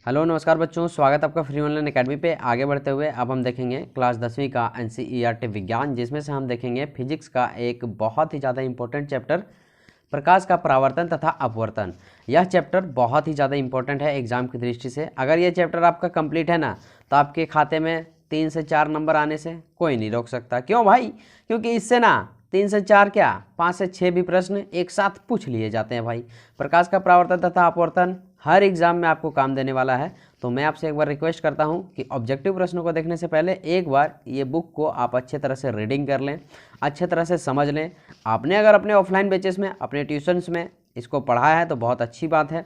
Hello नमस्कार बच्चों, स्वागत है आपका फ्री ऑनलाइन एकेडमी पे। आगे बढ़ते हुए अब हम देखेंगे क्लास 10वीं का एनसीईआरटी विज्ञान, जिसमें से हम देखेंगे फिजिक्स का एक बहुत ही ज़्यादा इंपॉर्टेंट चैप्टर प्रकाश का परावर्तन तथा अपवर्तन। यह चैप्टर बहुत ही ज़्यादा इंपॉर्टेंट है एग्जाम की दृष्टि से। अगर यह चैप्टर आपका कंप्लीट है ना, तो आपके खाते में 3 से 4 नंबर आने से कोई नहीं रोक सकता। क्यों भाई? क्योंकि इससे ना 3 से 4 क्या 5 से 6 भी प्रश्न एक साथ पूछ लिए जाते हैं भाई। प्रकाश का परावर्तन तथा अपवर्तन हर एग्जाम में आपको काम देने वाला है। तो मैं आपसे एक बार रिक्वेस्ट करता हूं कि ऑब्जेक्टिव प्रश्नों को देखने से पहले एक बार ये बुक को आप अच्छे तरह से रीडिंग कर लें, अच्छे तरह से समझ लें। आपने अगर अपने ऑफलाइन बैचेस में, अपने ट्यूशन्स में इसको पढ़ा है तो बहुत अच्छी बात है,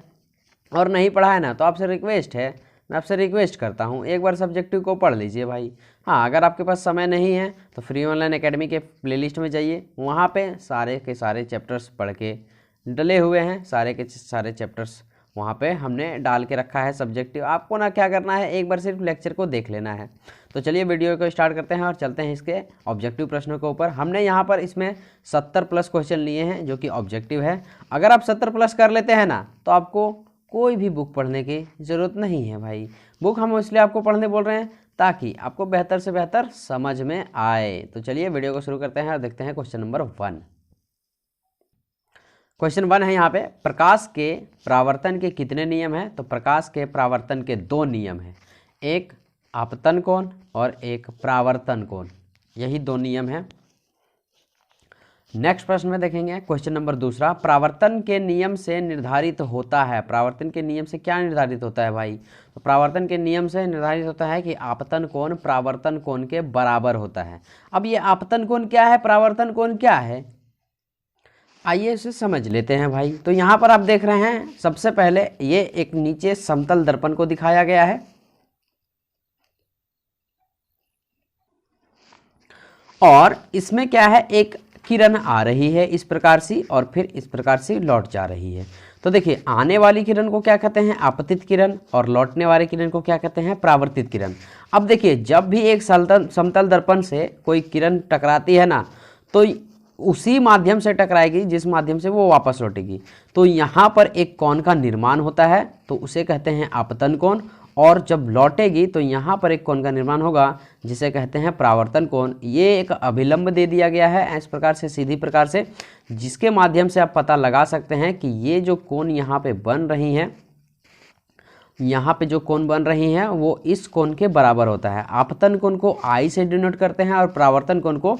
और नहीं पढ़ा है ना तो मैं आपसे रिक्वेस्ट करता हूँ एक बार सब्जेक्टिव को पढ़ लीजिए भाई। हाँ, अगर आपके पास समय नहीं है तो फ्री ऑनलाइन एकेडमी के प्लेलिस्ट में जाइए, वहाँ पे सारे के सारे चैप्टर्स पढ़ के डले हुए हैं। सारे के सारे चैप्टर्स वहाँ पे हमने डाल के रखा है सब्जेक्टिव। आपको ना क्या करना है, एक बार सिर्फ लेक्चर को देख लेना है। तो चलिए वीडियो को स्टार्ट करते हैं और चलते हैं इसके ऑब्जेक्टिव प्रश्नों के ऊपर। हमने यहाँ पर इसमें 70 प्लस क्वेश्चन लिए हैं जो कि ऑब्जेक्टिव है। अगर आप 70 प्लस कर लेते हैं ना तो आपको कोई भी बुक पढ़ने की ज़रूरत नहीं है भाई। बुक हम इसलिए आपको पढ़ने बोल रहे हैं ताकि आपको बेहतर से बेहतर समझ में आए। तो चलिए वीडियो को शुरू करते हैं और देखते हैं क्वेश्चन नंबर 1। क्वेश्चन 1 है यहाँ पे, प्रकाश के परावर्तन के कितने नियम हैं? तो प्रकाश के परावर्तन के 2 नियम हैं, एक आपतन कोण और एक परावर्तन कोण। यही 2 नियम हैं। नेक्स्ट प्रश्न में देखेंगे क्वेश्चन नंबर 2, परावर्तन के नियम से निर्धारित होता है। परावर्तन के नियम से क्या निर्धारित होता है भाई? तो परावर्तन के नियम से निर्धारित होता है कि आपतन कोण परावर्तन कोण के बराबर होता है। अब ये आपतन कोण क्या है, परावर्तन कोण क्या है, आइए इसे समझ लेते हैं भाई। तो यहाँ पर आप देख रहे हैं, सबसे पहले ये एक नीचे समतल दर्पण को दिखाया गया है और इसमें क्या है, एक किरण आ रही है इस प्रकार से और फिर इस प्रकार से लौट जा रही है। तो देखिए, आने वाली किरण को क्या कहते हैं, आपतित किरण, और लौटने वाली किरण को क्या कहते हैं, परावर्तित किरण। अब देखिए, जब भी एक समतल दर्पण से कोई किरण टकराती है ना, तो उसी माध्यम से टकराएगी जिस माध्यम से वो वापस लौटेगी। तो यहाँ पर एक कोण का निर्माण होता है तो उसे कहते हैं आपतन कोण, और जब लौटेगी तो यहाँ पर एक कोण का निर्माण होगा जिसे कहते हैं परावर्तन कोण। ये एक अभिलंब दे दिया गया है इस प्रकार से, सीधी प्रकार से, जिसके माध्यम से आप पता लगा सकते हैं कि ये जो कोण यहाँ पे बन रही है, यहाँ पे जो कोण बन रही है वो इस कोण के बराबर होता है। आपतन कोण को I से डिनोट करते हैं और परावर्तन कोण को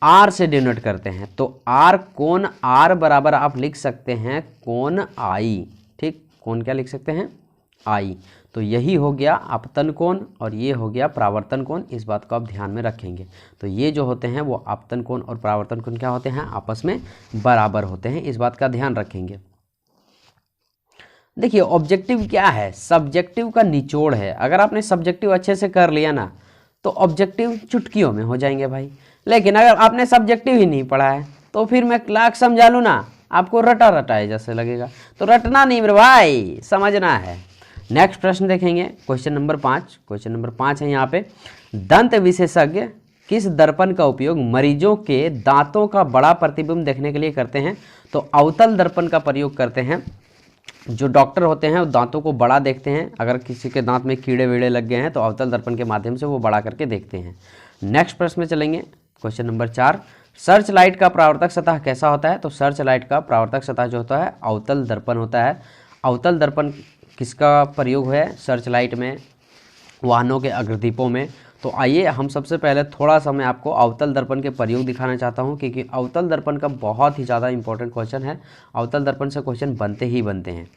R से डिनोट करते हैं। तो R कोण R बराबर आप लिख सकते हैं कोण I। ठीक, कोण क्या लिख सकते हैं, I। तो यही हो गया आपतन कोण और ये हो गया परावर्तन कोण। इस बात को आप ध्यान में रखेंगे। तो ये जो होते हैं वो आपतन कोण और परावर्तन कोण क्या होते हैं, आपस में बराबर होते हैं। इस बात का ध्यान रखेंगे। देखिए, ऑब्जेक्टिव क्या है, सब्जेक्टिव का निचोड़ है। अगर आपने सब्जेक्टिव अच्छे से कर लिया ना तो ऑब्जेक्टिव चुटकियों में हो जाएंगे भाई। लेकिन अगर आपने सब्जेक्टिव ही नहीं पढ़ा है तो फिर मैं लाख समझा लूँ ना, आपको रटा रटाए जैसे लगेगा। तो रटना नहीं मेरे भाई, समझना है। नेक्स्ट प्रश्न देखेंगे क्वेश्चन नंबर 5। क्वेश्चन नंबर 5 है यहाँ पे, दंत विशेषज्ञ किस दर्पण का उपयोग मरीजों के दांतों का बड़ा प्रतिबिंब देखने के लिए करते हैं? तो अवतल दर्पण का प्रयोग करते हैं। जो डॉक्टर होते हैं वो दांतों को बड़ा देखते हैं। अगर किसी के दांत में कीड़े वीड़े लग गए हैं तो अवतल दर्पण के माध्यम से वो बड़ा करके देखते हैं। नेक्स्ट प्रश्न में चलेंगे क्वेश्चन नंबर 4, सर्च लाइट का परावर्तक सतह कैसा होता है? तो सर्च लाइट का परावर्तक सतह जो होता है अवतल दर्पण होता है। अवतल दर्पण किसका प्रयोग है सर्च लाइट में? वाहनों के अग्रदीपों में। तो आइए हम सबसे पहले थोड़ा सा मैं आपको अवतल दर्पण के प्रयोग दिखाना चाहता हूं, क्योंकि अवतल दर्पण का बहुत ही ज़्यादा इंपॉर्टेंट क्वेश्चन है। अवतल दर्पण से क्वेश्चन बनते ही बनते हैं।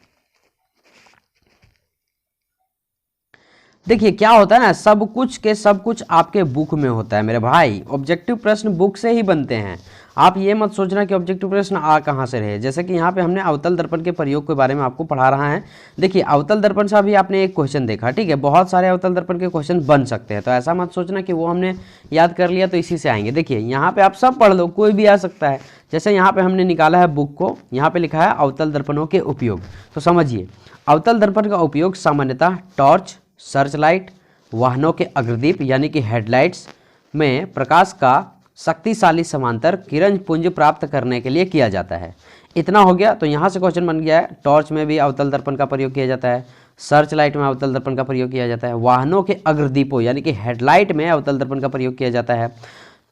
देखिए क्या होता है ना, सब कुछ के सब कुछ आपके बुक में होता है मेरे भाई। ऑब्जेक्टिव प्रश्न बुक से ही बनते हैं। आप ये मत सोचना कि ऑब्जेक्टिव प्रश्न आ कहाँ से रहे। जैसे कि यहाँ पे हमने अवतल दर्पण के प्रयोग के बारे में आपको पढ़ा रहा है। देखिए, अवतल दर्पण से अभी आपने एक क्वेश्चन देखा, ठीक है, बहुत सारे अवतल दर्पण के क्वेश्चन बन सकते हैं। तो ऐसा मत सोचना कि वो हमने याद कर लिया तो इसी से आएंगे। देखिए यहाँ पे आप सब पढ़ लो, कोई भी आ सकता है। जैसे यहाँ पे हमने निकाला है बुक को, यहाँ पे लिखा है अवतल दर्पणों के उपयोग। तो समझिए, अवतल दर्पण का उपयोग सामान्यतः टॉर्च, सर्च लाइट, वाहनों के अग्रदीप यानी कि हेडलाइट्स में प्रकाश का शक्तिशाली समांतर किरण पुंज प्राप्त करने के लिए किया जाता है। इतना हो गया। तो यहाँ से क्वेश्चन बन गया है, टॉर्च में भी अवतल दर्पण का प्रयोग किया जाता है, सर्च लाइट में अवतल दर्पण का प्रयोग किया जाता है। वाहनों के अग्रदीपों यानी कि हेडलाइट में अवतल दर्पण का प्रयोग किया जाता है।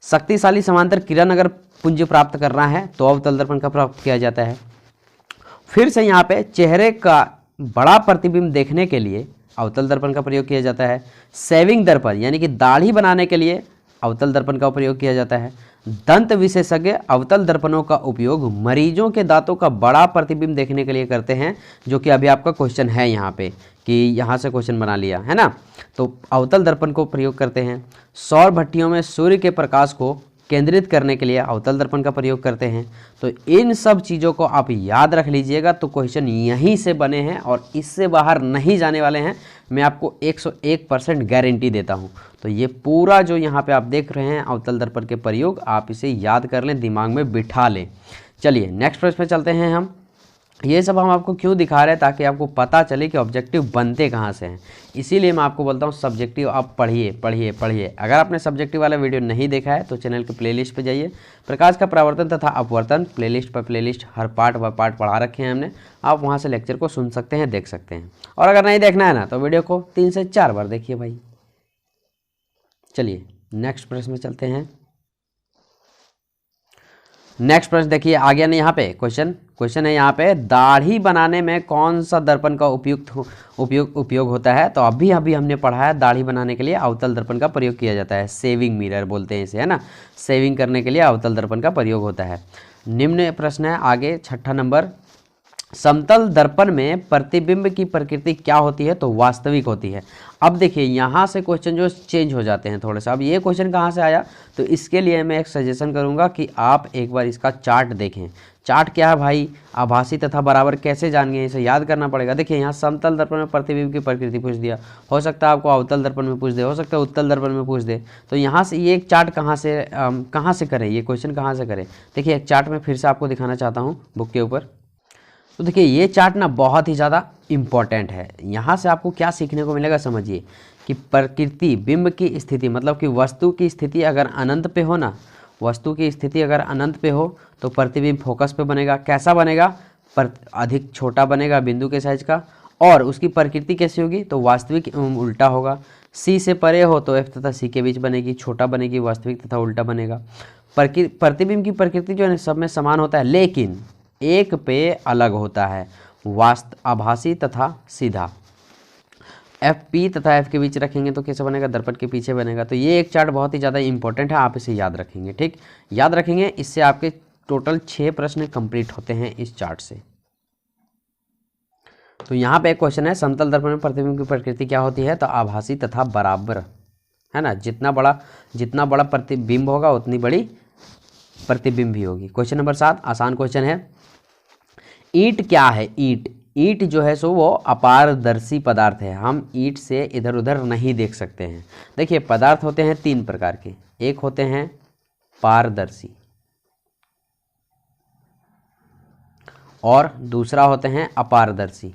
शक्तिशाली समांतर किरण अगर पुंज प्राप्त करना है तो अवतल दर्पण का प्राप्त किया जाता है। फिर से यहाँ पे चेहरे का बड़ा प्रतिबिंब देखने के लिए अवतल दर्पण का प्रयोग किया जाता है। सेविंग दर्पण यानी कि दाढ़ी बनाने के लिए अवतल दर्पण का प्रयोग किया जाता है। दंत विशेषज्ञ अवतल दर्पणों का उपयोग मरीजों के दांतों का बड़ा प्रतिबिंब देखने के लिए करते हैं, जो कि अभी आपका क्वेश्चन है यहाँ पे कि यहाँ से क्वेश्चन बना लिया है ना, तो अवतल दर्पण को प्रयोग करते हैं। सौर भट्टियों में सूर्य के प्रकाश को केंद्रित करने के लिए अवतल दर्पण का प्रयोग करते हैं। तो इन सब चीज़ों को आप याद रख लीजिएगा, तो क्वेश्चन यहीं से बने हैं और इससे बाहर नहीं जाने वाले हैं, मैं आपको 101% गारंटी देता हूं। तो ये पूरा जो यहाँ पे आप देख रहे हैं अवतल दर्पण के प्रयोग, आप इसे याद कर लें, दिमाग में बिठा लें। चलिए नेक्स्ट प्रश्न पे चलते हैं हम। ये सब हम आपको क्यों दिखा रहे हैं, ताकि आपको पता चले कि ऑब्जेक्टिव बनते कहाँ से हैं। इसीलिए मैं आपको बोलता हूँ सब्जेक्टिव आप पढ़िए पढ़िए पढ़िए। अगर आपने सब्जेक्टिव वाला वीडियो नहीं देखा है तो चैनल के प्लेलिस्ट पे जाइए, प्रकाश का परावर्तन तथा अपवर्तन प्लेलिस्ट पर प्लेलिस्ट हर पार्ट व पार्ट पढ़ा रखे हैं हमने, आप वहाँ से लेक्चर को सुन सकते हैं, देख सकते हैं। और अगर नहीं देखना है ना तो वीडियो को 3 से 4 बार देखिए भाई। चलिए नेक्स्ट प्रश्न में चलते हैं। नेक्स्ट प्रश्न देखिए आ गया ना, यहाँ पे क्वेश्चन है यहाँ पे, दाढ़ी बनाने में कौन सा दर्पण का उपयोग होता है। तो अभी हमने पढ़ा है दाढ़ी बनाने के लिए अवतल दर्पण का प्रयोग किया जाता है। सेविंग मिरर बोलते हैं इसे, है ना, सेविंग करने के लिए अवतल दर्पण का प्रयोग होता है। निम्न प्रश्न है आगे 6ठा नंबर, समतल दर्पण में प्रतिबिंब की प्रकृति क्या होती है। तो वास्तविक होती है। अब देखिए यहाँ से क्वेश्चन जो चेंज हो जाते हैं थोड़े सा। अब ये क्वेश्चन कहाँ से आया, तो इसके लिए मैं एक सजेशन करूँगा कि आप एक बार इसका चार्ट देखें। चार्ट क्या है भाई, आभासी तथा बराबर कैसे जानेंगे, इसे याद करना पड़ेगा। देखिए यहाँ समतल दर्पण में प्रतिबिंब की प्रकृति पूछ दिया, हो सकता है आपको अवतल दर्पण में पूछ दे, हो सकता है उत्तल दर्पण में पूछ दे। तो यहाँ से ये एक चार्ट कहाँ से करें, ये क्वेश्चन कहाँ से करें। देखिए एक चार्ट में फिर से आपको दिखाना चाहता हूँ बुक के ऊपर। तो देखिए ये चार्ट ना बहुत ही ज़्यादा इम्पॉर्टेंट है। यहाँ से आपको क्या सीखने को मिलेगा, समझिए कि प्रकृति बिंब की स्थिति, मतलब कि वस्तु की स्थिति अगर अनंत पे हो ना, वस्तु की स्थिति अगर अनंत पे हो तो प्रतिबिंब फोकस पे बनेगा। कैसा बनेगा, अधिक छोटा बनेगा बिंदु के साइज का। और उसकी प्रकृति कैसी होगी, तो वास्तविक उल्टा होगा। सी से परे हो तो एफ तथा सी के बीच बनेगी, छोटा बनेगी, वास्तविक तथा उल्टा बनेगा। प्रतिबिंब की प्रकृति जो है सब में समान होता है, लेकिन एक पे अलग होता है, आभासी तथा सीधा। एफ पी तथा एफ के बीच रखेंगे तो कैसे बनेगा, दर्पण के पीछे बनेगा। तो ये एक चार्ट बहुत ही ज़्यादा इंपॉर्टेंट है, आप इसे याद रखेंगे, ठीक, याद रखेंगे। इससे आपके टोटल 6 प्रश्न कंप्लीट होते हैं इस चार्ट से। तो यहाँ पे एक क्वेश्चन है, समतल दर्पण में प्रतिबिंब की प्रकृति क्या होती है। तो आभासी तथा बराबर, है ना, जितना बड़ा प्रतिबिंब होगा उतनी बड़ी प्रतिबिंब भी होगी। क्वेश्चन नंबर 7 आसान क्वेश्चन है। ईंट क्या है, ईंट जो है सो वो अपारदर्शी पदार्थ है। हम ईंट से इधर उधर नहीं देख सकते हैं। देखिए पदार्थ होते हैं 3 प्रकार के, एक होते हैं पारदर्शी और दूसरा होते हैं अपारदर्शी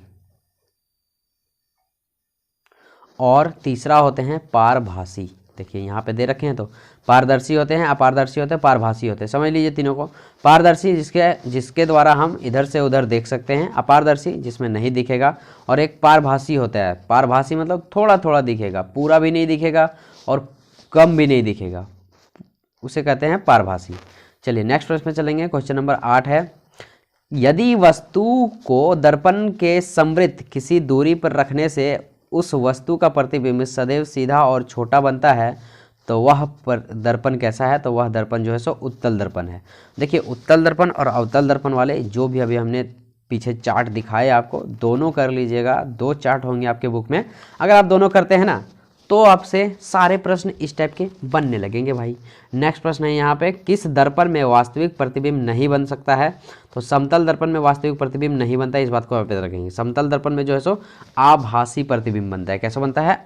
और तीसरा होते हैं पारभासी। देखिए यहाँ पे दे रखे हैं, तो पारदर्शी होते हैं, अपारदर्शी होते हैं, पारभासी होते हैं। समझ लीजिए तीनों को। पारदर्शी जिसके द्वारा हम इधर से उधर देख सकते हैं, अपारदर्शी जिसमें नहीं दिखेगा, और एक पारभासी होता है। पारभासी मतलब थोड़ा थोड़ा दिखेगा, पूरा भी नहीं दिखेगा और कम भी नहीं दिखेगा, उसे कहते हैं पारभासी। चलिए नेक्स्ट प्रश्न में चलेंगे। क्वेश्चन नंबर 8 है, यदि वस्तु को दर्पण के समृद्ध किसी दूरी पर रखने से उस वस्तु का प्रतिबिंब सदैव सीधा और छोटा बनता है तो वह दर्पण कैसा है। तो वह दर्पण जो है सो उत्तल दर्पण है। देखिए उत्तल दर्पण और अवतल दर्पण वाले जो भी अभी हमने पीछे चार्ट दिखाए आपको, दोनों कर लीजिएगा। 2 चार्ट होंगे आपके बुक में, अगर आप दोनों करते हैं ना तो आपसे सारे प्रश्न इस टाइप के बनने लगेंगे भाई। नेक्स्ट प्रश्न है यहाँ पे, किस दर्पण में वास्तविक प्रतिबिंब नहीं बन सकता है। तो समतल दर्पण में वास्तविक प्रतिबिंब नहीं बनता है, इस बात को आप याद रखेंगे। समतल दर्पण में जो है सो आभासी प्रतिबिंब बनता है। कैसा बनता है,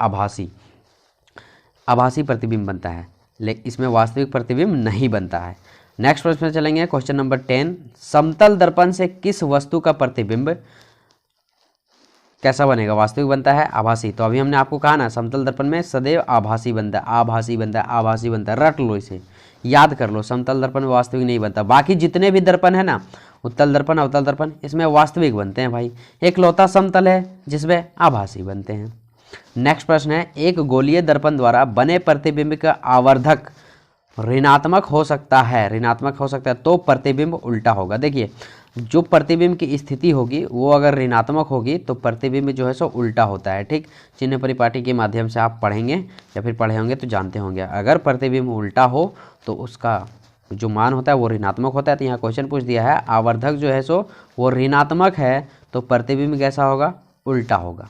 आभासी प्रतिबिंब बनता है, लेकिन इसमें वास्तविक प्रतिबिंब नहीं बनता है। नेक्स्ट प्रश्न में चलेंगे। क्वेश्चन नंबर 10, समतल दर्पण से किस वस्तु का प्रतिबिंब कैसा बनेगा, वास्तविक बनता है, आभासी। तो अभी हमने आपको कहा ना समतल दर्पण में सदैव आभासी बनता है, आभासी बनता है, आभासी बनता है। रट लो, इसे याद कर लो। समतल दर्पण में वास्तविक नहीं बनता। बाकी जितने भी दर्पण है ना उत्तल दर्पण अवतल दर्पण इसमें वास्तविक बनते हैं भाई। एक लौता समतल है जिसमें आभासी बनते हैं। नेक्स्ट प्रश्न है, एक गोलीय दर्पण द्वारा बने प्रतिबिंब का आवर्धक ऋणात्मक हो सकता है, ऋणात्मक हो सकता है तो प्रतिबिंब उल्टा होगा। देखिए जो प्रतिबिंब की स्थिति होगी वो अगर ऋणात्मक होगी तो प्रतिबिंब जो है सो उल्टा होता है। ठीक, चिन्ह परिपाटी के माध्यम से आप पढ़ेंगे या फिर पढ़े होंगे तो जानते होंगे। अगर प्रतिबिंब उल्टा हो तो उसका जो मान होता है वो ऋणात्मक होता है। तो यहाँ क्वेश्चन पूछ दिया है आवर्धक जो है सो वो ऋणात्मक है तो प्रतिबिंब कैसा होगा, उल्टा होगा।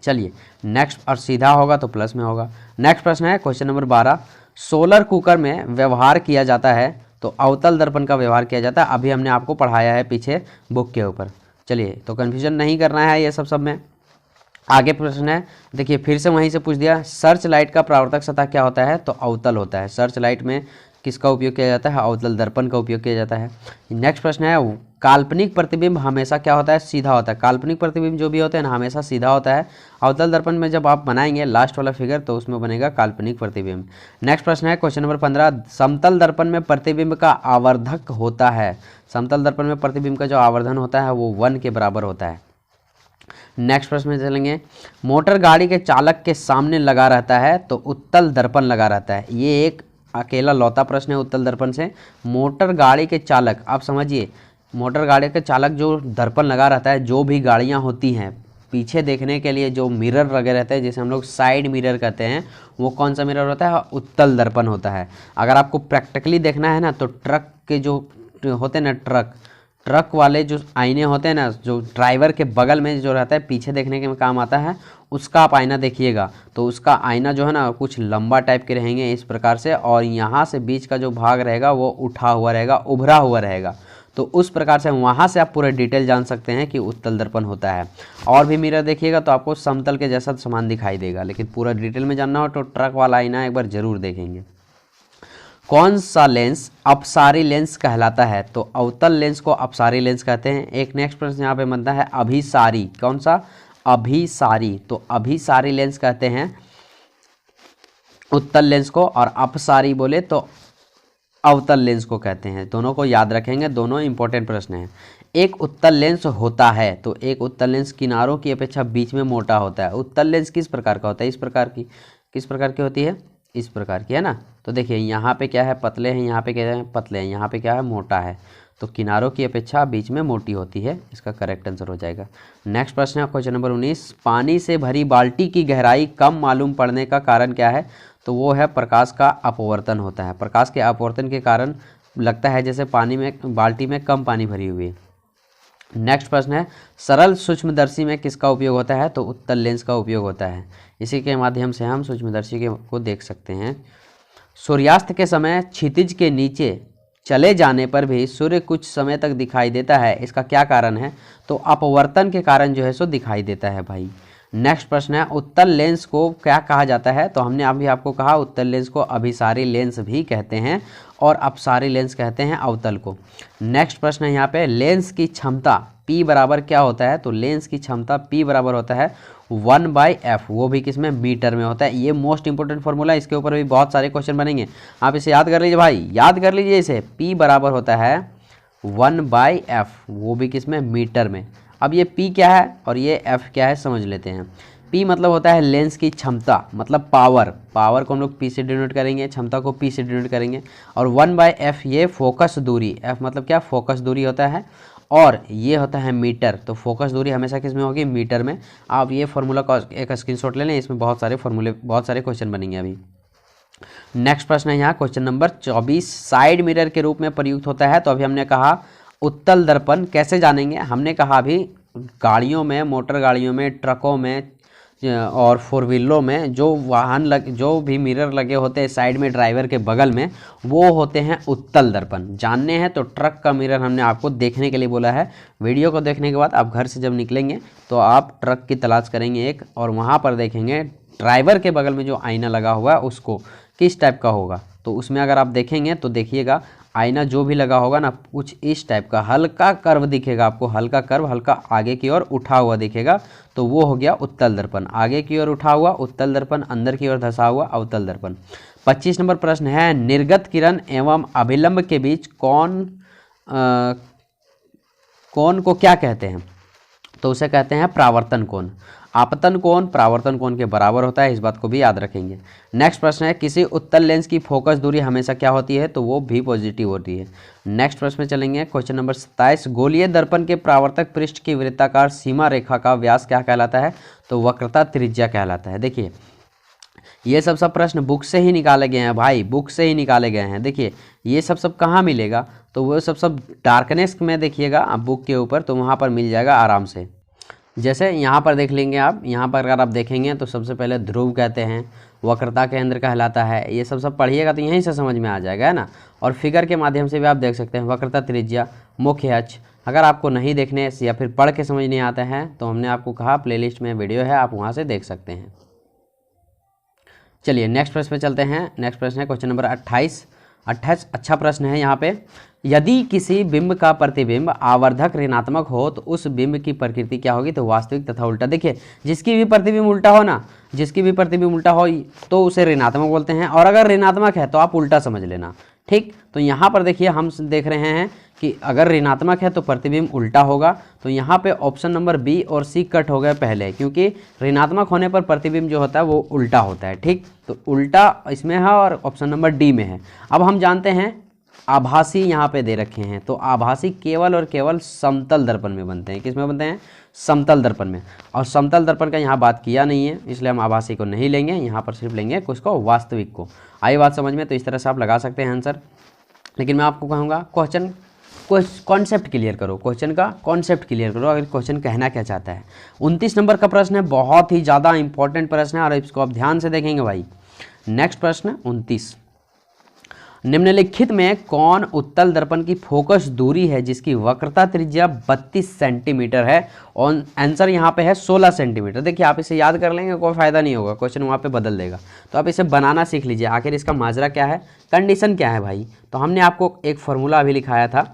चलिए नेक्स्ट, और सीधा होगा तो प्लस में होगा। नेक्स्ट प्रश्न है क्वेश्चन नंबर 12, सोलर कुकर में व्यवहार किया जाता है तो अवतल दर्पण का व्यवहार किया जाता है। अभी हमने आपको पढ़ाया है पीछे बुक के ऊपर। चलिए तो कन्फ्यूजन नहीं करना है ये सब में। आगे प्रश्न है, देखिए फिर से वहीं से पूछ दिया, सर्च लाइट का परावर्तक सतह क्या होता है तो अवतल होता है। सर्च लाइट में किसका उपयोग किया जाता है, अवतल दर्पण का उपयोग किया जाता है। नेक्स्ट प्रश्न है, काल्पनिक प्रतिबिंब हमेशा क्या होता है, सीधा होता है। काल्पनिक प्रतिबिंब जो भी होते हैं ना हमेशा सीधा होता है। अवतल दर्पण में जब आप बनाएंगे लास्ट वाला फिगर तो उसमें बनेगा काल्पनिक प्रतिबिंब। नेक्स्ट प्रश्न है क्वेश्चन नंबर 15, समतल दर्पण में प्रतिबिंब का आवर्धक होता है। समतल दर्पण में प्रतिबिंब का जो आवर्धन होता है वो 1 के बराबर होता है। नेक्स्ट प्रश्न में चलेंगे, मोटर गाड़ी के चालक के सामने लगा रहता है तो उत्तल दर्पण लगा रहता है। ये एक अकेला लौता प्रश्न है उत्तल दर्पण से। मोटर गाड़ी के चालक, आप समझिए मोटर गाड़ी के चालक जो दर्पण लगा रहता है, जो भी गाड़ियां होती हैं पीछे देखने के लिए जो मिरर लगे रहते हैं जिसे हम लोग साइड मिरर कहते हैं, वो कौन सा मिरर होता है, उत्तल दर्पण होता है। अगर आपको प्रैक्टिकली देखना है ना तो ट्रक के जो होते हैं ना ट्रक वाले जो आईने होते हैं ना, जो ड्राइवर के बगल में जो रहता है पीछे देखने के काम आता है, उसका आप आईना देखिएगा तो उसका आईना जो है ना कुछ लंबा टाइप के रहेंगे इस प्रकार से, और यहाँ से बीच का जो भाग रहेगा वो उठा हुआ रहेगा, उभरा हुआ रहेगा। तो उस प्रकार से वहाँ से आप पूरा डिटेल जान सकते हैं कि उत्तल दर्पण होता है। और भी मिरर देखिएगा तो आपको समतल के जैसा सामान दिखाई देगा, लेकिन पूरा डिटेल में जानना हो तो ट्रक वाला आईना एक बार जरूर देखेंगे। कौन सा लेंस अपसारी लेंस कहलाता है तो अवतल लेंस को अपसारी लेंस कहते हैं। एक नेक्स्ट प्रश्न यहाँ पे बनता है अभिसारी, कौन सा, अभिसारी, तो अभिसारी लेंस कहते हैं उत्तल लेंस को, और अपसारी बोले तो अवतल लेंस को कहते हैं। दोनों को याद रखेंगे, दोनों इंपॉर्टेंट प्रश्न हैं। एक उत्तल लेंस होता है तो एक उत्तल लेंस किनारों की अपेक्षा बीच में मोटा होता है। उत्तल लेंस किस प्रकार का होता है, इस प्रकार की, किस प्रकार की होती है, इस प्रकार की, है ना। तो देखिए यहाँ पे क्या है, पतले हैं, यहाँ पे क्या है, पतले हैं, यहाँ पे क्या है, मोटा है। तो किनारों की अपेक्षा बीच में मोटी होती है, इसका करेक्ट आंसर हो जाएगा। नेक्स्ट प्रश्न है क्वेश्चन नंबर 19, पानी से भरी बाल्टी की गहराई कम मालूम पड़ने का कारण क्या है तो वो है प्रकाश का अपवर्तन होता है। प्रकाश के अपवर्तन के कारण लगता है जैसे पानी में, बाल्टी में कम पानी भरी हुई है। नेक्स्ट प्रश्न है, सरल सूक्ष्मदर्शी में किसका उपयोग होता है तो उत्तल लेंस का उपयोग होता है। इसी के माध्यम से हम सूक्ष्मदर्शी को देख सकते हैं। सूर्यास्त के समय क्षितिज के नीचे चले जाने पर भी सूर्य कुछ समय तक दिखाई देता है, इसका क्या कारण है तो अपवर्तन के कारण जो है सो दिखाई देता है भाई। नेक्स्ट प्रश्न है, उत्तल लेंस को क्या कहा जाता है तो हमने अभी आपको कहा उत्तल लेंस को अभिसारी लेंस भी कहते हैं और अपसारी लेंस कहते हैं अवतल को। नेक्स्ट प्रश्न है यहाँ पे, लेंस की क्षमता P बराबर क्या होता है तो लेंस की क्षमता P बराबर होता है 1/f, वो भी किसमें, मीटर में होता है। ये मोस्ट इंपोर्टेंट फॉर्मूला, इसके ऊपर भी बहुत सारे क्वेश्चन बनेंगे, आप इसे याद कर लीजिए भाई, याद कर लीजिए इसे। P बराबर होता है 1/f, वो भी किसमें, मीटर में। अब ये P क्या है और ये F क्या है समझ लेते हैं। P मतलब होता है लेंस की क्षमता, मतलब पावर, पावर को हम लोग P से डिनोट करेंगे, क्षमता को P से डिनोट करेंगे। और 1/f ये फोकस दूरी, F मतलब क्या, फोकस दूरी होता है, और ये होता है मीटर। तो फोकस दूरी हमेशा किस में होगी, मीटर में। आप ये फॉर्मूला का एक स्क्रीनशॉट ले लें, इसमें बहुत सारे फॉर्मूले, बहुत सारे क्वेश्चन बनेंगे अभी। नेक्स्ट प्रश्न है यहाँ क्वेश्चन नंबर 24, साइड मिरर के रूप में प्रयुक्त होता है तो अभी हमने कहा उत्तल दर्पण कैसे जानेंगे, हमने कहा अभी गाड़ियों में, मोटर गाड़ियों में, ट्रकों में और फोर व्हीलों में जो वाहन जो भी मिरर लगे होते हैं साइड में ड्राइवर के बगल में, वो होते हैं उत्तल दर्पण। जानने हैं तो ट्रक का मिरर हमने आपको देखने के लिए बोला है। वीडियो को देखने के बाद आप घर से जब निकलेंगे तो आप ट्रक की तलाश करेंगे एक, और वहाँ पर देखेंगे ड्राइवर के बगल में जो आईना लगा हुआ है उसको किस टाइप का होगा। तो उसमें अगर आप देखेंगे तो देखिएगा आईना जो भी लगा होगा ना कुछ इस टाइप का, हल्का कर्व दिखेगा आपको, हल्का कर्व, हल्का आगे की ओर उठा हुआ दिखेगा, तो वो हो गया उत्तल दर्पण। आगे की ओर उठा हुआ उत्तल दर्पण, अंदर की ओर धंसा हुआ अवतल दर्पण। 25 नंबर प्रश्न है, निर्गत किरण एवं अभिलंब के बीच कोण को क्या कहते हैं? तो उसे कहते हैं परावर्तन कोण। आपतन कोण परावर्तन कोण के बराबर होता है, इस बात को भी याद रखेंगे। नेक्स्ट प्रश्न है, किसी उत्तल लेंस की फोकस दूरी हमेशा क्या होती है? तो वो भी पॉजिटिव होती है। नेक्स्ट प्रश्न में चलेंगे, क्वेश्चन नंबर 27, गोलीय दर्पण के परावर्तक पृष्ठ की वृत्ताकार सीमा रेखा का व्यास क्या कहलाता है? तो वक्रता त्रिज्या कहलाता है। देखिए ये सब प्रश्न बुक से ही निकाले गए हैं भाई, बुक से ही निकाले गए हैं। देखिए ये सब कहाँ मिलेगा? तो वो सब डार्कनेस में देखिएगा आप बुक के ऊपर, तो वहाँ पर मिल जाएगा आराम से। जैसे यहाँ पर देख लेंगे आप, यहाँ पर अगर आप देखेंगे तो सबसे पहले ध्रुव कहते हैं, वक्रता केंद्र कहलाता है। ये सब पढ़िएगा तो यहीं से समझ में आ जाएगा, है ना। और फिगर के माध्यम से भी आप देख सकते हैं, वक्रता त्रिज्या, मुख्य अक्ष। अगर आपको नहीं देखने या फिर पढ़ के समझ नहीं आता है तो हमने आपको कहा प्लेलिस्ट में वीडियो है, आप वहाँ से देख सकते हैं। चलिए नेक्स्ट प्रश्न पे चलते हैं। नेक्स्ट प्रश्न है क्वेश्चन नंबर 28। अच्छा प्रश्न है यहाँ पे, यदि किसी बिंब का प्रतिबिंब आवर्धक ऋणात्मक हो तो उस बिंब की प्रकृति क्या होगी? तो वास्तविक तथा उल्टा। देखिए जिसकी भी प्रतिबिंब उल्टा हो ना, जिसकी भी प्रतिबिंब उल्टा हो तो उसे ऋणात्मक बोलते हैं, और अगर ऋणात्मक है तो आप उल्टा समझ लेना, ठीक। तो यहाँ पर देखिए हम देख रहे हैं कि अगर ऋणात्मक है तो प्रतिबिंब उल्टा होगा। तो यहाँ पे ऑप्शन नंबर बी और सी कट हो गए पहले, क्योंकि ऋणात्मक होने पर प्रतिबिंब जो होता है वो उल्टा होता है, ठीक। तो उल्टा इसमें है और ऑप्शन नंबर डी में है। अब हम जानते हैं आभासी यहाँ पे दे रखे हैं, तो आभासी केवल और केवल समतल दर्पण में बनते हैं। किस में बनते हैं? समतल दर्पण में। और समतल दर्पण का यहाँ बात किया नहीं है, इसलिए हम आभासी को नहीं लेंगे, यहाँ पर सिर्फ लेंगे किसको? वास्तविक को। आई बात समझ में? तो इस तरह से आप लगा सकते हैं आंसर। लेकिन मैं आपको कहूँगा क्वेश्चन कॉन्सेप्ट क्लियर करो, क्वेश्चन का कॉन्सेप्ट क्लियर करो, अगर क्वेश्चन कहना क्या चाहता है। 29 नंबर का प्रश्न है, बहुत ही ज़्यादा इंपॉर्टेंट प्रश्न है और इसको आप ध्यान से देखेंगे भाई। नेक्स्ट प्रश्न 29, निम्नलिखित में कौन उत्तल दर्पण की फोकस दूरी है जिसकी वक्रता त्रिज्या 32 सेंटीमीटर है? और आंसर यहाँ पे है 16 सेंटीमीटर। देखिए आप इसे याद कर लेंगे, कोई फायदा नहीं होगा, क्वेश्चन वहाँ पे बदल देगा। तो आप इसे बनाना सीख लीजिए, आखिर इसका माजरा क्या है, कंडीशन क्या है भाई। तो हमने आपको एक फॉर्मूला अभी लिखाया था,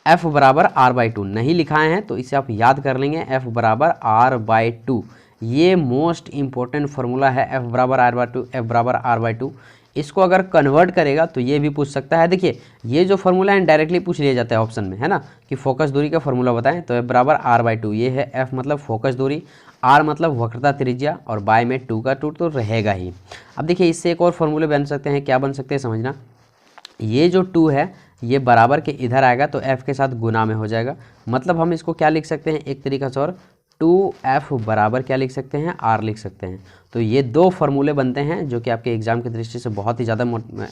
F बराबर R/2, नहीं लिखाए हैं तो इसे आप याद कर लेंगे, F बराबर R/2। ये मोस्ट इंपॉर्टेंट फार्मूला है, F बराबर R/2, F बराबर R/2। इसको अगर कन्वर्ट करेगा तो ये भी पूछ सकता है। देखिए ये जो फार्मूला है डायरेक्टली पूछ लिया जाता है ऑप्शन में, है ना, कि फोकस दूरी का फार्मूला बताएं। तो F बराबर R/2, ये है F मतलब फोकस दूरी, R मतलब वक्रता त्रिज्या, और बाय में 2 का 2 तो रहेगा ही। अब देखिए इससे एक और फार्मूले बन सकते हैं, क्या बन सकते हैं समझना। ये जो 2 है ये बराबर के इधर आएगा तो F के साथ गुना में हो जाएगा, मतलब हम इसको क्या लिख सकते हैं एक तरीका से, और 2F बराबर क्या लिख सकते हैं, R लिख सकते हैं। तो ये दो फार्मूले बनते हैं जो कि आपके एग्जाम की दृष्टि से बहुत ही ज़्यादा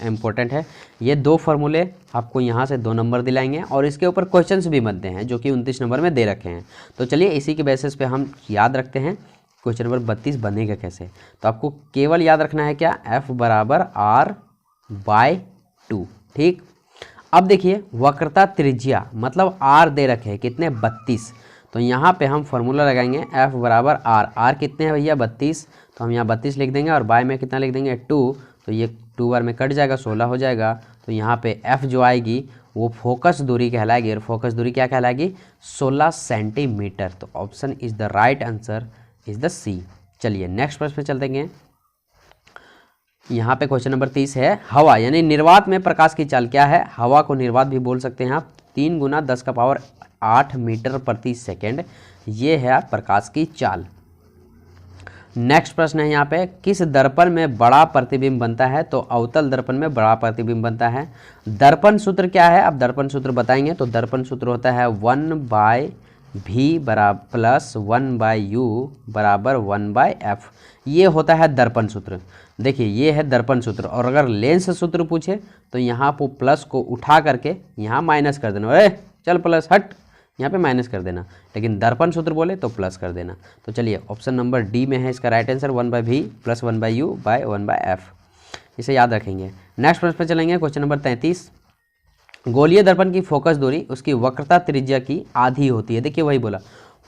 इंपॉर्टेंट है। ये दो फार्मूले आपको यहाँ से 2 नंबर दिलाएंगे और इसके ऊपर क्वेश्चंस भी बनते हैं जो कि 29 नंबर में दे रखे हैं। तो चलिए इसी के बेसिस पे हम याद रखते हैं क्वेश्चन नंबर 32 बनेगा कैसे। तो आपको केवल याद रखना है क्या, F बराबर R/2, ठीक। अब देखिए वक्रता त्रिज्या मतलब R दे रखे हैं कितने, 32। तो यहाँ पे हम फॉर्मूला लगाएंगे F बराबर R कितने हैं भैया, 32। तो हम यहाँ 32 लिख देंगे और बाय में कितना लिख देंगे, 2। तो ये 2 बार में कट जाएगा, 16 हो जाएगा। तो यहाँ पे F जो आएगी वो फोकस दूरी कहलाएगी, और फोकस दूरी क्या कहलाएगी, 16 सेंटीमीटर। तो option is the right answer is the C. चलिए नेक्स्ट प्रश्न पे चलते हैं। यहाँ पे क्वेश्चन नंबर 30 है, हवा यानी निर्वात में प्रकाश की चाल क्या है। हवा को निर्वात भी बोल सकते हैं आप, 3 × 10⁸ मीटर प्रति सेकेंड, ये है प्रकाश की चाल। नेक्स्ट प्रश्न है यहाँ पे, किस दर्पण में बड़ा प्रतिबिंब बनता है। तो अवतल दर्पण में बड़ा प्रतिबिंब बनता है। दर्पण सूत्र क्या है, अब दर्पण सूत्र बताएंगे। तो दर्पण सूत्र होता है 1/v बराबर प्लस 1/u बराबर 1/f, ये होता है दर्पण सूत्र। देखिए ये है दर्पण सूत्र, और अगर लेंस सूत्र पूछे तो यहाँ पर प्लस को उठा करके यहाँ माइनस कर देना, अरे चल प्लस हट, यहाँ पे माइनस कर देना, लेकिन दर्पण सूत्र बोले तो प्लस कर देना। तो चलिए ऑप्शन नंबर डी में है इसका right answer, 1/v plus 1/u bye 1/f, इसे याद रखेंगे। नेक्स्ट प्रश्न पर चलेंगे, क्वेश्चन नंबर 33, गोलीय दर्पण की फोकस दूरी उसकी वक्रता त्रिज्या की आधी होती है। देखिए वही बोला,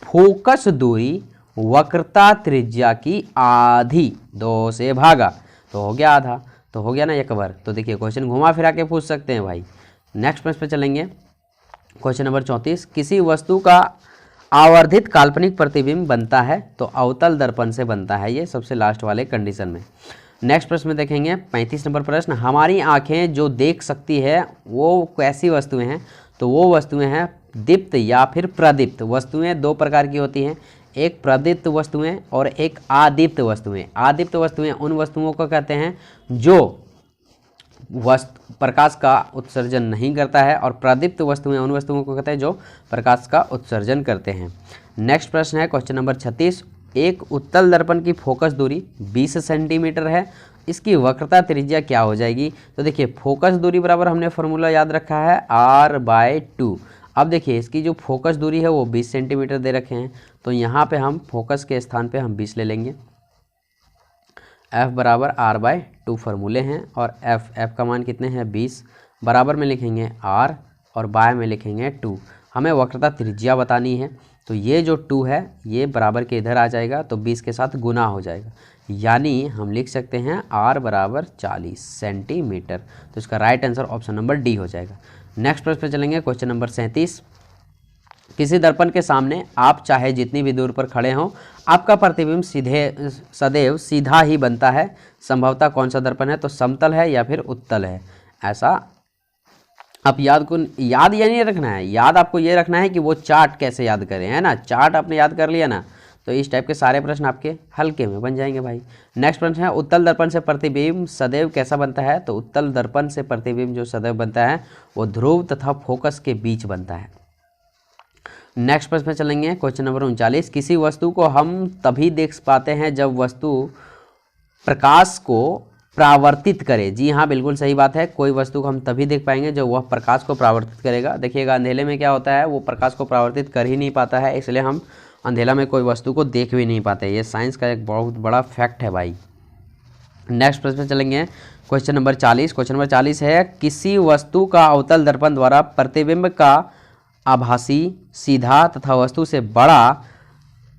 फोकस दूरी वक्रता त्रिज्या की आधी, 2 से भागा तो हो गया आधा, तो हो गया ना 1 बार। तो देखिए क्वेश्चन घुमा फिरा के पूछ सकते हैं भाई। नेक्स्ट प्रश्न पे चलेंगे, क्वेश्चन नंबर 34, किसी वस्तु का आवर्धित काल्पनिक प्रतिबिंब बनता है। तो अवतल दर्पण से बनता है, ये सबसे लास्ट वाले कंडीशन में। नेक्स्ट प्रश्न में देखेंगे 35 नंबर प्रश्न, हमारी आंखें जो देख सकती है वो कैसी वस्तुएं हैं। तो वो वस्तुएं हैं दीप्त या फिर प्रदीप्त वस्तुएं दो प्रकार की होती हैं, एक प्रदीप्त वस्तुएं और एक आदीप्त वस्तुएं। आदीप्त वस्तुएं उन वस्तुओं को कहते हैं जो प्रकाश का उत्सर्जन नहीं करता है, और प्रदीप्त वस्तुएं उन वस्तुओं को कहते हैं जो प्रकाश का उत्सर्जन करते हैं। नेक्स्ट प्रश्न है क्वेश्चन नंबर 36। एक उत्तल दर्पण की फोकस दूरी 20 सेंटीमीटर है, इसकी वक्रता त्रिज्या क्या हो जाएगी? तो देखिए फोकस दूरी बराबर हमने फॉर्मूला याद रखा है r/2। अब देखिए इसकी जो फोकस दूरी है वो 20 सेंटीमीटर दे रखे हैं, तो यहाँ पे हम फोकस के स्थान पे हम 20 ले लेंगे। f बराबर r/2 फार्मूले हैं, और f का मान कितने हैं 20, बराबर में लिखेंगे r और बाय में लिखेंगे 2। हमें वक्रता त्रिज्या बतानी है, तो ये जो 2 है ये बराबर के इधर आ जाएगा, तो 20 के साथ गुना हो जाएगा, यानी हम लिख सकते हैं r बराबर 40 सेंटीमीटर। तो इसका right answer option number D हो जाएगा। नेक्स्ट प्रश्न पे चलेंगे क्वेश्चन नंबर 37। किसी दर्पण के सामने आप चाहे जितनी भी दूर पर खड़े हों, आपका प्रतिबिंब सदैव सीधा ही बनता है। संभवतः कौन सा दर्पण है? तो समतल है या फिर उत्तल है। ऐसा आप याद या नहीं रखना है, याद आपको ये रखना है कि वो चार्ट कैसे याद करें, है ना। चार्ट आपने याद कर लिया ना, तो इस टाइप के सारे प्रश्न आपके हल्के में बन जाएंगे भाई। नेक्स्ट प्रश्न है उत्तल दर्पण से प्रतिबिंब सदैव कैसा बनता है? तो उत्तल दर्पण से प्रतिबिंब जो सदैव बनता है वो ध्रुव तथा फोकस के बीच बनता है। नेक्स्ट प्रश्न पे चलेंगे क्वेश्चन नंबर 39। किसी वस्तु को हम तभी देख पाते हैं जब वस्तु प्रकाश को परावर्तित करे। जी हाँ, बिल्कुल सही बात है। कोई वस्तु को हम तभी देख पाएंगे जब वह प्रकाश को परावर्तित करेगा। देखिएगा अंधेले में क्या होता है, वो प्रकाश को परावर्तित कर ही नहीं पाता है, इसलिए हम अंधेला में कोई वस्तु को देख भी नहीं पाते। ये साइंस का एक बहुत बड़ा फैक्ट है भाई। नेक्स्ट प्रश्न पे चलेंगे क्वेश्चन नंबर 40। क्वेश्चन नंबर 40 है किसी वस्तु का अवतल दर्पण द्वारा प्रतिबिंब का आभासी सीधा तथा वस्तु से बड़ा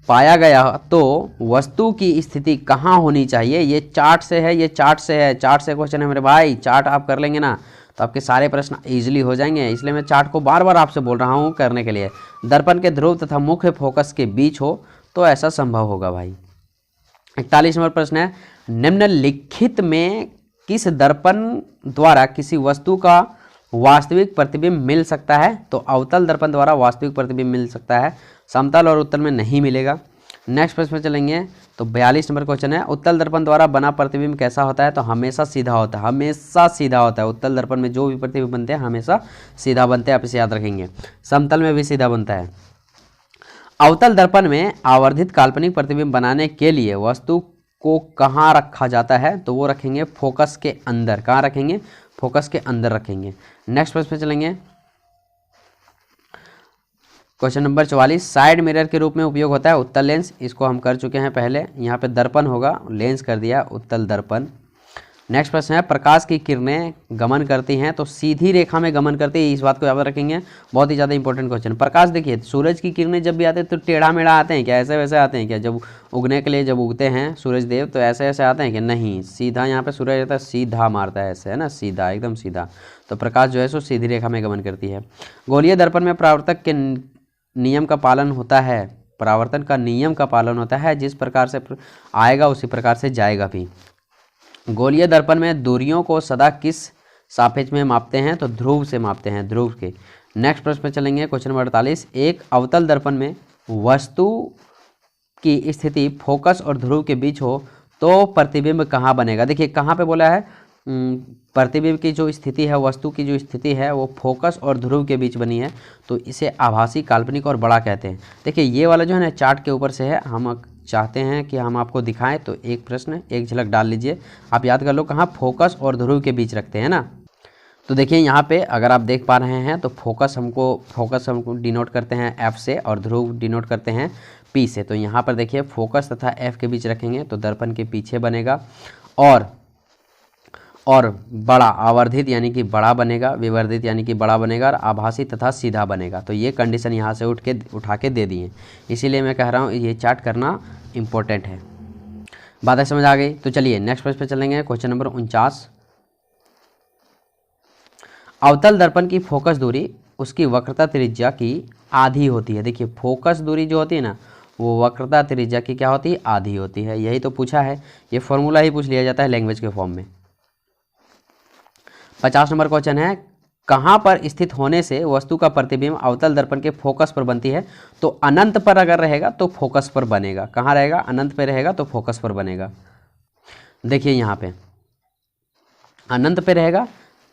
पाया गया तो वस्तु की स्थिति कहाँ होनी चाहिए? ये चार्ट से है, ये चार्ट से है, चार्ट से क्वेश्चन है मेरे भाई। चार्ट आप कर लेंगे ना तो आपके सारे प्रश्न इजीली हो जाएंगे, इसलिए मैं चार्ट को बार बार आपसे बोल रहा हूँ करने के लिए। दर्पण के ध्रुव तथा मुख्य फोकस के बीच हो तो ऐसा संभव होगा भाई। 41 नंबर प्रश्न है निम्नलिखित में किस दर्पण द्वारा किसी वस्तु का वास्तविक प्रतिबिंब मिल सकता है? तो अवतल दर्पण द्वारा वास्तविक प्रतिबिंब मिल सकता है, समतल और उत्तल में नहीं मिलेगा। नेक्स्ट प्रश्न में चलेंगे तो 42 नंबर क्वेश्चन है उत्तल दर्पण द्वारा बना प्रतिबिंब कैसा होता है? तो हमेशा सीधा होता है, हमेशा सीधा होता है। उत्तल दर्पण में जो भी प्रतिबिंब बनते हैं हमेशा सीधा बनते हैं, आप इसे याद रखेंगे। समतल में भी सीधा बनता है। अवतल दर्पण में आवर्धित काल्पनिक प्रतिबिंब बनाने के लिए वस्तु को कहाँ रखा जाता है? तो वो रखेंगे फोकस के अंदर। कहाँ रखेंगे? फोकस के अंदर रखेंगे। नेक्स्ट प्रश्न पे चलेंगे क्वेश्चन नंबर 44। साइड मिरर के रूप में उपयोग होता है उत्तल लेंस, इसको हम कर चुके हैं पहले। यहाँ पे दर्पण होगा, लेंस कर दिया उत्तल दर्पण। नेक्स्ट प्रश्न है प्रकाश की किरणें गमन करती हैं तो सीधी रेखा में गमन करती है, इस बात को याद रखेंगे, बहुत ही ज़्यादा इंपॉर्टेंट क्वेश्चन। प्रकाश देखिए सूरज की किरणें जब भी आते हैं तो टेढ़ा मेढ़ा आते हैं क्या? ऐसे वैसे आते हैं क्या? जब उगने के लिए जब उगते हैं सूरज देव तो ऐसे ऐसे आते हैं कि नहीं, सीधा यहाँ पे सूरज रहता है, सीधा मारता है ऐसे, है ना, सीधा एकदम सीधा। तो प्रकाश जो है सो सीधी रेखा में गमन करती है। गोलीय दर्पण में परावर्तक के नियम का पालन होता है, परावर्तन का नियम का पालन होता है, जिस प्रकार से आएगा उसी प्रकार से जाएगा भी। गोलीय दर्पण में दूरियों को सदा किस सापेक्ष में मापते हैं? तो ध्रुव से मापते हैं, ध्रुव के। नेक्स्ट प्रश्न पे चलेंगे क्वेश्चन नंबर 48। एक अवतल दर्पण में वस्तु की स्थिति फोकस और ध्रुव के बीच हो तो प्रतिबिंब कहाँ बनेगा? देखिए कहाँ पे बोला है, प्रतिबिंब की जो स्थिति है, वस्तु की जो स्थिति है वो फोकस और ध्रुव के बीच बनी है, तो इसे आभासी, काल्पनिक और बड़ा कहते हैं। देखिए ये वाला जो है ना चार्ट के ऊपर से है, हम चाहते हैं कि हम आपको दिखाएं तो एक प्रश्न एक झलक डाल लीजिए, आप याद कर लो कहाँ फोकस और ध्रुव के बीच रखते हैं ना। तो देखिए यहाँ पे अगर आप देख पा रहे हैं तो फोकस हमको डिनोट करते हैं F से और ध्रुव डिनोट करते हैं P से। तो यहाँ पर देखिए फोकस तथा F के बीच रखेंगे तो दर्पण के पीछे बनेगा, और बड़ा आवर्धित यानी कि बड़ा बनेगा, विवर्धित यानी कि बड़ा बनेगा, और आभासी तथा सीधा बनेगा। तो ये कंडीशन यहाँ से उठा के दे दिए, इसीलिए मैं कह रहा हूँ ये चार्ट करना इम्पोर्टेंट है। बातें समझ आ गई? तो चलिए नेक्स्ट प्रश्न पे चलेंगे क्वेश्चन नंबर 49। अवतल दर्पण की फोकस दूरी उसकी वक्रता त्रिज्या की आधी होती है। देखिए फोकस दूरी जो होती है ना वो वक्रता त्रिज्या की क्या होती है? आधी होती है। यही तो पूछा है, ये फॉर्मूला ही पूछ लिया जाता है लैंग्वेज के फॉर्म में। 50 नंबर क्वेश्चन है कहाँ पर स्थित होने से वस्तु का प्रतिबिंब अवतल दर्पण के फोकस पर बनती है? तो अनंत पर अगर रहेगा तो फोकस पर बनेगा। कहाँ रहेगा? अनंत पे रहेगा तो फोकस पर बनेगा। देखिए यहाँ पे अनंत पे रहेगा,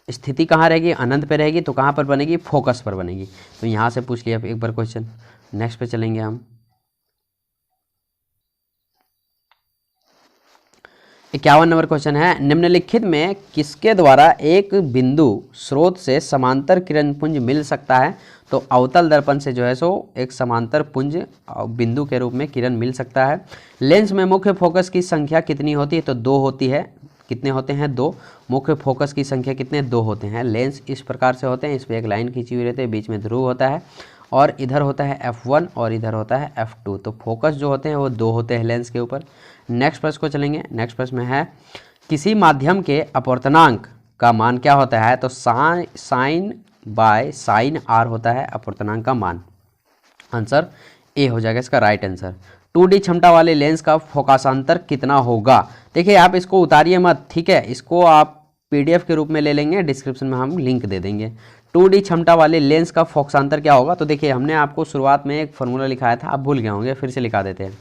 स्थिति कहाँ रहेगी? अनंत पे रहेगी, तो कहाँ पर बनेगी? फोकस पर बनेगी। तो यहाँ से पूछ लिया एक बार क्वेश्चन। नेक्स्ट पे चलेंगे हम। 51 नंबर क्वेश्चन है, निम्नलिखित में किसके द्वारा एक बिंदु स्रोत से समांतर किरण पुंज मिल सकता है? तो अवतल दर्पण से जो है सो एक समांतर पुंज बिंदु के रूप में किरण मिल सकता है। लेंस में मुख्य फोकस की संख्या कितनी होती है? तो 2 होती है। कितने होते हैं? 2। मुख्य फोकस की संख्या कितने? 2 होते हैं। लेंस इस प्रकार से होते हैं, इस पर एक लाइन खींची हुई रहती है, बीच में ध्रुव होता है और इधर होता है F1 और इधर होता है F2। तो फोकस जो होते हैं वो 2 होते हैं लेंस के ऊपर। नेक्स्ट प्रश्न को चलेंगे। नेक्स्ट प्रश्न में है, किसी माध्यम के अपवर्तनांक का मान क्या होता है? तो साइन बाय साइन आर होता है अपवर्तनांक का मान। आंसर ए हो जाएगा इसका राइट आंसर। 2D क्षमता वाले लेंस का फोकसांतर कितना होगा? देखिए आप इसको उतारिए मत, ठीक है, इसको आप PDF के रूप में ले लेंगे, डिस्क्रिप्शन में हम लिंक दे देंगे। 2D क्षमता वाले लेंस का फोकसांतर क्या होगा? तो देखिए हमने आपको शुरुआत में एक फॉर्मूला लिखाया था, आप भूल गए होंगे, फिर से लिखा देते हैं।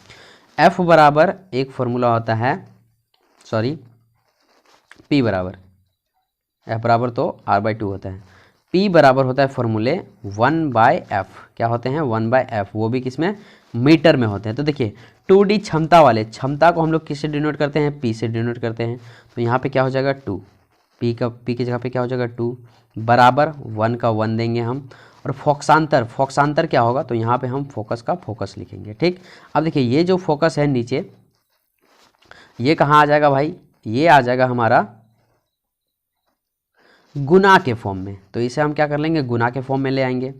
F बराबर एक फॉर्मूला होता है, सॉरी P बराबर, F बराबर तो R/2 होता है, P बराबर होता है फॉर्मूले 1/F। क्या होते हैं? 1/F, वो भी किसमें? मीटर में होते हैं। तो देखिए 2D क्षमता वाले, क्षमता को हम लोग किससे डिनोट करते हैं? P से डिनोट करते हैं। तो यहाँ पे क्या हो जाएगा? 2। P की जगह पे क्या हो जाएगा? 2 बराबर 1 का 1 देंगे हम। और फोकसांतर, फोकसांतर क्या होगा? तो यहाँ पे हम फोकस का फोकस लिखेंगे। ठीक, अब देखिए ये जो फोकस है नीचे, ये कहाँ आ जाएगा भाई? ये आ जाएगा हमारा गुना के फॉर्म में। तो इसे हम क्या कर लेंगे? गुना के फॉर्म में ले आएंगे।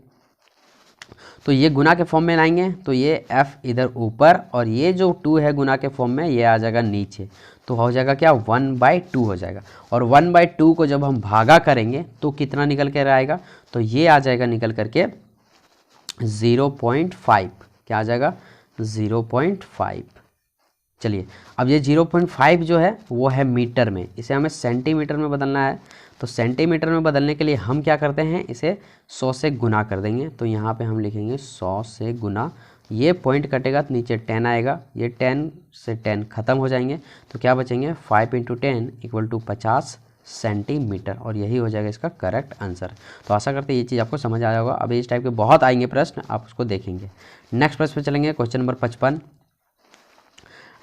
तो ये गुना के फॉर्म में लाएंगे तो ये F इधर ऊपर और ये जो 2 है गुना के फॉर्म में, ये आ जाएगा नीचे। तो हो जाएगा क्या? 1/2 हो जाएगा। और 1/2 को जब हम भागा करेंगे तो कितना निकल कर आएगा? तो ये आ जाएगा निकल करके 0.5। क्या आ जाएगा? 0.5। चलिए अब ये 0.5 जो है वो है मीटर में, इसे हमें सेंटीमीटर में बदलना है। तो सेंटीमीटर में बदलने के लिए हम क्या करते हैं? इसे 100 से गुना कर देंगे। तो यहाँ पे हम लिखेंगे 100 से गुना, ये पॉइंट कटेगा तो नीचे 10 आएगा, ये 10 से 10 खत्म हो जाएंगे। तो क्या बचेंगे? 5 × 10 = 50 सेंटीमीटर। और यही हो जाएगा इसका करेक्ट आंसर। तो आशा करते हैं ये चीज़ आपको समझ आया होगा। अब इस टाइप के बहुत आएंगे प्रश्न, आप उसको देखेंगे। नेक्स्ट प्रश्न पे चलेंगे, क्वेश्चन नंबर 55।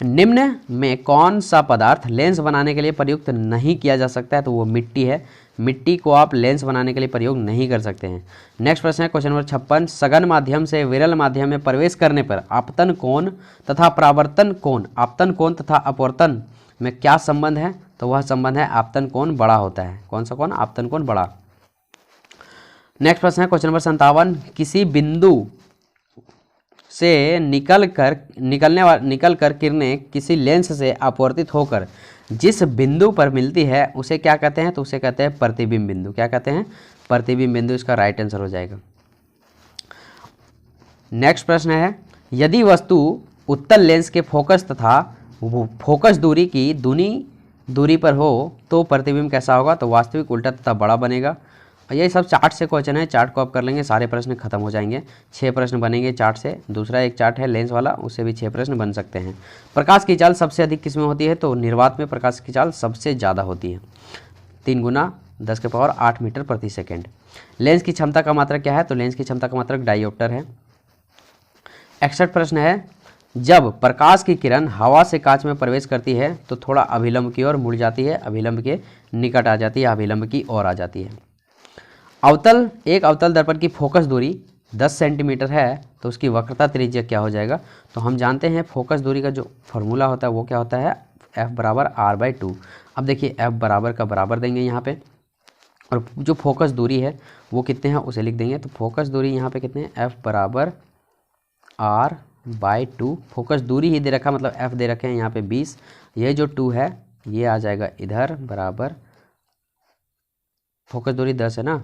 निम्न में कौन सा पदार्थ लेंस बनाने के लिए प्रयुक्त नहीं किया जा सकता है? तो वो मिट्टी है। मिट्टी को आप लेंस बनाने के लिए प्रयोग नहीं कर सकते हैं। नेक्स्ट प्रश्न है क्वेश्चन नंबर 56। सघन माध्यम से विरल माध्यम में प्रवेश करने पर आपतन कोण तथा परावर्तन कोण, आपतन कोण तथा अपवर्तन में क्या संबंध है? तो वह संबंध है आपतन कोण बड़ा होता है। कौन सा कोण? आपतन कोण बड़ा। नेक्स्ट प्रश्न है क्वेश्चन नंबर 57। किसी बिंदु से निकल कर किरणें किसी लेंस से अपवर्तित होकर जिस बिंदु पर मिलती है उसे क्या कहते हैं? तो उसे कहते हैं प्रतिबिंब बिंदु। क्या कहते हैं? प्रतिबिंब बिंदु, इसका राइट आंसर हो जाएगा। नेक्स्ट प्रश्न है, यदि वस्तु उत्तल लेंस के फोकस तथा फोकस दूरी की दूरी पर हो तो प्रतिबिंब कैसा होगा? तो वास्तविक, उल्टा तथा बड़ा बनेगा। ये सब चार्ट से क्वेश्चन है, चार्ट को आप कर लेंगे, सारे प्रश्न खत्म हो जाएंगे। 6 प्रश्न बनेंगे चार्ट से। दूसरा एक चार्ट है लेंस वाला, उससे भी 6 प्रश्न बन सकते हैं। प्रकाश की चाल सबसे अधिक किसमें होती है? तो निर्वात में प्रकाश की चाल सबसे ज़्यादा होती है, 3 × 10⁸ मीटर प्रति सेकेंड। लेंस की क्षमता का मात्रक क्या है? तो लेंस की क्षमता का मात्रक डायोप्टर है। 61 प्रश्न है, जब प्रकाश की किरण हवा से कांच में प्रवेश करती है तो थोड़ा अभिलंब की ओर मुड़ जाती है, अभिलंब के निकट आ जाती है, अभिलंब की ओर आ जाती है। एक अवतल दर्पण की फोकस दूरी 10 सेंटीमीटर है तो उसकी वक्रता त्रिज्या क्या हो जाएगा? तो हम जानते हैं फोकस दूरी का जो फॉर्मूला होता है वो क्या होता है? F बराबर R/2। अब देखिए F बराबर का बराबर देंगे यहाँ पे, और जो फोकस दूरी है वो कितने हैं उसे लिख देंगे। तो फोकस दूरी यहाँ पे कितने हैं? F बराबर R/2। फोकस दूरी ही दे रखा, मतलब F दे रखे हैं यहाँ पे 20, ये जो 2 है ये आ जाएगा इधर, बराबर फोकस दूरी 10 है ना,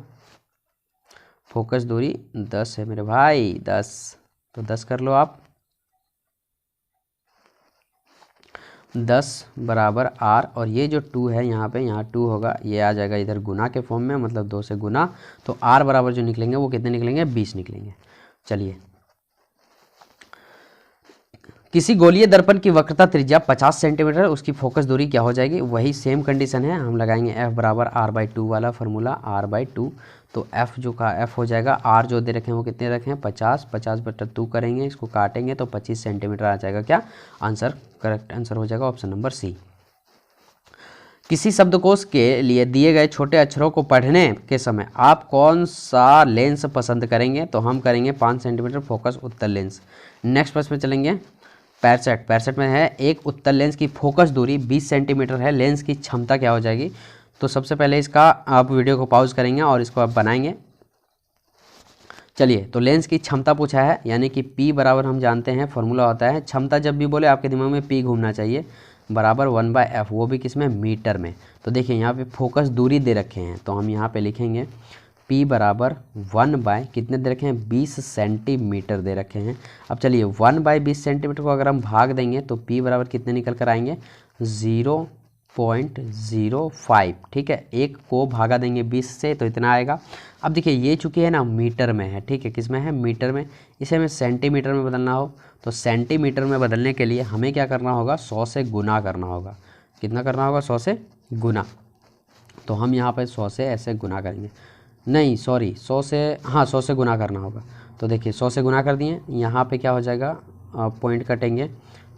फोकस दूरी 10 है मेरे भाई, 10। तो 10 कर लो आप। 10 बराबर R, और ये जो 2 है यहाँ पे, यहाँ 2 होगा, ये आ जाएगा इधर गुना के फॉर्म में, मतलब 2 से गुना, तो R बराबर जो निकलेंगे वो कितने निकलेंगे, 20 निकलेंगे। चलिए, किसी गोलीय दर्पण की वक्रता त्रिज्या 50 सेंटीमीटर, उसकी फोकस दूरी क्या हो जाएगी, वही सेम कंडीशन है, हम लगाएंगे F बराबर R/2 वाला फार्मूला, R/2, तो F जो का F हो जाएगा, R जो दे रखे हैं वो कितने रखे हैं, 50, 50/2 करेंगे, इसको काटेंगे तो 25 सेंटीमीटर आ जाएगा। क्या आंसर, करेक्ट आंसर हो जाएगा ऑप्शन नंबर सी। किसी शब्दकोश के लिए दिए गए छोटे अक्षरों को पढ़ने के समय आप कौन सा लेंस पसंद करेंगे, तो हम करेंगे 5 सेंटीमीटर फोकस उत्तल लेंस। नेक्स्ट प्रश्न में चलेंगे, 65 में है, एक उत्तल लेंस की फोकस दूरी 20 सेंटीमीटर है, लेंस की क्षमता क्या हो जाएगी। तो सबसे पहले इसका आप वीडियो को पॉज करेंगे और इसको आप बनाएंगे। चलिए, तो लेंस की क्षमता पूछा है, यानी कि P बराबर हम जानते हैं फॉर्मूला होता है, क्षमता जब भी बोले आपके दिमाग में P घूमना चाहिए, बराबर 1/F, वो भी किसमें, मीटर में। तो देखिए यहाँ पे फोकस दूरी दे रखे हैं, तो हम यहाँ पे लिखेंगे P बराबर 1/ कितने दे रखे हैं, 20 सेंटीमीटर दे रखे हैं। अब चलिए 1/20 सेंटीमीटर को अगर हम भाग देंगे तो P बराबर कितने निकल कर आएंगे, 0.05, ठीक है, एक को भागा देंगे 20 से तो इतना आएगा। अब देखिए ये चूँकि है ना मीटर में है, ठीक है, किस में है, मीटर में, इसे हमें सेंटीमीटर में बदलना हो तो सेंटीमीटर में बदलने के लिए हमें क्या करना होगा, 100 से गुना करना होगा। कितना करना होगा, 100 से गुना। तो हम यहाँ पर 100 से ऐसे गुना करेंगे, नहीं सॉरी 100 से, हाँ 100 से गुना करना होगा। तो देखिए 100 से गुना कर दिए, यहाँ पे क्या हो जाएगा, पॉइंट कटेंगे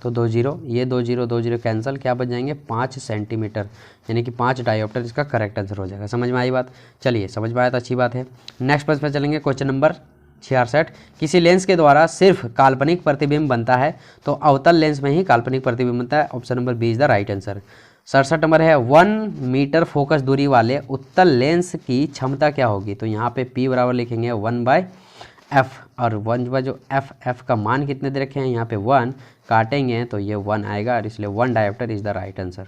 तो 2 0, ये 2 0 कैंसिल, क्या बच जाएंगे, 5 सेंटीमीटर, यानी कि 5 डायोप्टर इसका करेक्ट आंसर हो जाएगा। समझ में आई बात, चलिए समझ में आया तो अच्छी बात है। नेक्स्ट प्रश्न पर चलेंगे, क्वेश्चन नंबर 66, किसी लेंस के द्वारा सिर्फ काल्पनिक प्रतिबिंब बनता है तो अवतल लेंस में ही काल्पनिक प्रतिबिंब बनता है, option number B is the right answer. 67 number है, 1 मीटर फोकस दूरी वाले उत्तल लेंस की क्षमता क्या होगी, तो यहाँ पे P बराबर लिखेंगे 1/F, और 1 जो F का मान कितने दे रखे हैं, यहाँ पे 1 काटेंगे तो ये 1 आएगा, और इसलिए 1 dioptre is the right answer,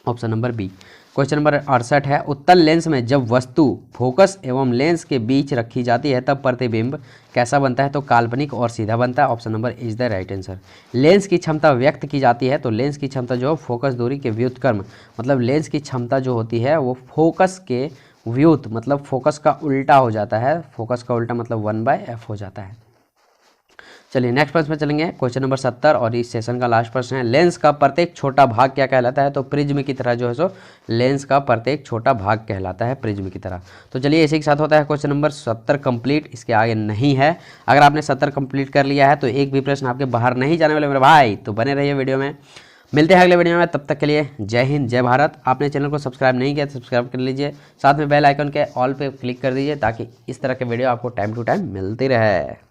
option number B. Question number 68 है, उत्तल लेंस में जब वस्तु फोकस एवं लेंस के बीच रखी जाती है तब प्रतिबिंब कैसा बनता है, तो काल्पनिक और सीधा बनता है, option number is the right answer. Lens की क्षमता व्यक्त की जाती है, तो लेंस की क्षमता जो फोकस दूरी के व्युत्क्रम, मतलब लेंस की क्षमता जो होती है वो फोकस के व्युत, मतलब फोकस का उल्टा हो जाता है, फोकस का उल्टा मतलब 1/F हो जाता है। चलिए नेक्स्ट प्रश्न में चलेंगे, क्वेश्चन नंबर 70, और इस सेशन का लास्ट प्रश्न है, लेंस का प्रत्येक छोटा भाग क्या कहलाता है, तो प्रिज्म की तरह जो है सो लेंस का प्रत्येक छोटा भाग कहलाता है प्रिज्म की तरह। तो चलिए इसी के साथ होता है क्वेश्चन नंबर 70 कंप्लीट, इसके आगे नहीं है। अगर आपने 70 कंप्लीट कर लिया है तो एक भी प्रश्न आपके बाहर नहीं जाने वाले मेरे भाई, तो बने रहिए वीडियो में। मिलते हैं अगले वीडियो में, तब तक के लिए जय हिंद जय भारत। आपने चैनल को सब्सक्राइब नहीं किया तो सब्सक्राइब कर लीजिए, साथ में बेल आइकन के ऑल पे क्लिक कर दीजिए ताकि इस तरह के वीडियो आपको टाइम टू टाइम मिलती रहे।